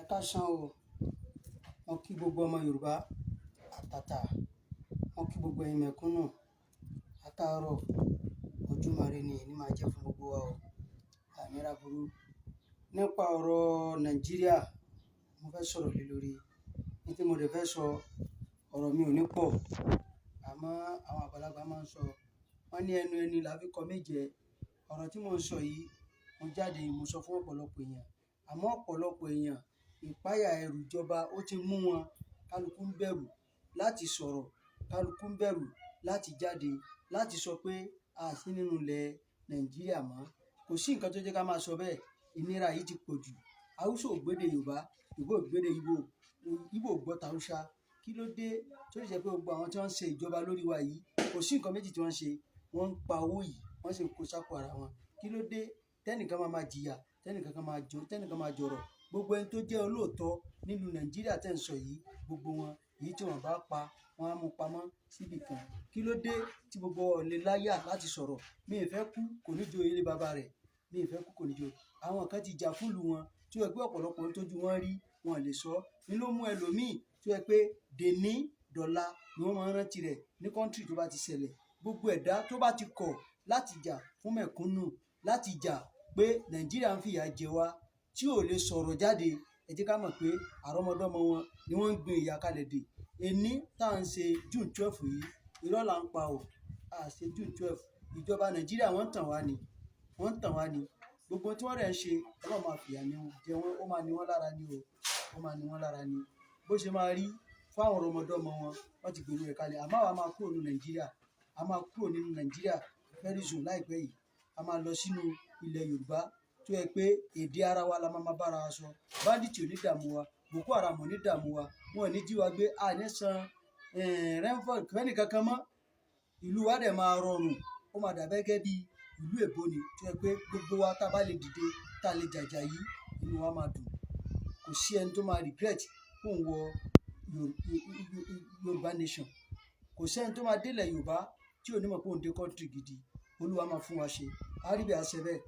káàsán o, mo kí gbogbo ọmọ Yorùbá àtàtà, mo kí gbogbo ẹ̀yin mẹ̀kúnnù àtàárọ̀. Ojúmọ́ ire ni èní máa jẹ́ fún gbogbo wa o, àní ráburú. Nípa ọ̀rọ̀ Nàìjíríà mo fẹ́ sọ̀rọ̀ lé lórí. Ní tí mo dẹ̀ fẹ́ sọ, ọ̀rọ̀ mi ò ní pọ̀, àmọ́ àwọn àgbàlagbà máa ń sọ, wọ́n ní ẹnu ẹni la fi kọ méje. Ọ̀rọ̀ tí mo ń sọ yìí, mo jáde mo sọ fún ọ̀pọ̀lọpọ̀ èèyàn, àmọ́ ọ̀pọ̀lọpọ̀ èèyàn ìpáyà ẹ̀rù ìjọba ó ti mú wọn. Kálukú ń bẹ̀rù láti sọ̀rọ̀, kálukú ń bẹ̀rù láti jáde láti sọ pé a sí nínú ilẹ̀ Nàìjíríà mọ́. Kò sí nǹkan tó jẹ́ ká máa sọ bẹ́ẹ̀. Ìnira yìí ti pọ̀ jù. Haúsá ò gbédè Yorùbá, Yorùbá ò gbédè Ìgbò, Ìgbò ò gbọ́ Haúsá. Kí ló dé tó jẹ́ pé gbogbo àwọn tí wọ́n ń ṣe ìjọba lórí wa yìí, kò sí nǹkan méjì tí wọ́n ń ṣe, wọ́n ń pa owó yìí, wọ́n sì ń kó sápò ara wọn. Kí ló dé tẹ́nìkan máa jìyà, tẹ́nìkan máa jọ̀rọ̀. Gbogbo ẹni tó jẹ́ olóòótọ́ nílùú Nàìjíríà tẹ́ ń sọ yìí, gbogbo wọn èyí tí wọ́n bá pa, wọ́n á mú pamọ́ síbì kan. Kí ló dé tí gbogbo wọn lè láyà láti sọ̀rọ̀? Mi ì fẹ́ kú, kò ní jo ilé bàbá rẹ̀. Mi ì fẹ́ kú, kò ní jo. Àwọn kan ti jà fún ìlú wọn tí ó yẹ pé ọ̀pọ̀lọpọ̀ ń tójú wọn rí, wọn lè sọ. Ní ló mú ẹlòmíì tí ó yẹ pé dèní dọ̀la ni wọ́n máa ń rántí rẹ̀ ní kọ́ńtírì tó bá ti ṣẹlẹ̀. Gbogbo ẹ̀dá tó bá ti kọ̀ láti jà fún mẹ̀kúnnù, láti jà pé Nàìjíríà ń fìyà jẹ wá, tí ò lè sọ̀rọ̀ jáde, ẹ jẹ́ ká mọ̀ pé àrọ́mọdọ́mọ wọn ni wọ́n ń gbin ìyà kalẹ̀ dè. Èní tá à ń ṣe June 12 yìí, irọ́ là ń pa o. A ṣe June 12. Ìjọba Nàìjíríà wọ́n ń tàn wá ni. Wọ́n ń tàn wá ni. Gbogbo tí wọ́n rẹ̀ ń ṣe, Ọlọ́run máa fìyà jẹ wọ́n, ó máa ní wọ́n lára ni o. Ó máa ní wọ́n lára ni. Bó ṣe máa rí fún àwọn àrọ́mọdọ́mọ wọn, wọ́n ti gbèrú rẹ̀ kalẹ̀. Àmọ́ àwa máa kúrò nínú Nàìjíríà. A máa kúrò nínú Nàìjíríà very soon láìpẹ́ yìí. A máa lọ sínú ilẹ̀ Yorùbá tó yẹ pé èdè ara wa la máa bára wa sọ. Bandit ò ní dààmú wa, Boko Haram ò ní dààmú wa, wọn ò ní jí wa gbé, a ní san rainfall fẹ́ni kankan mọ́. Ìlú wa dẹ̀ máa rọrùn, ó máa dàbẹ́ gẹ́gẹ́ bí ìlú èbó ni tó yẹ pé gbogbo wa tá bá lè dìde, tá lè jàjà yìí, inú wa máa dùn. Kò sí ẹni tó máa regret kó ń wọ Yorùbá nation. Kò sí ẹni tó máa délẹ̀ Yorùbá tí ò ní mọ̀ pé òun dé country gidi. Olúwa máa fún wa ṣe. A rí bí a ṣe bẹ́ẹ̀.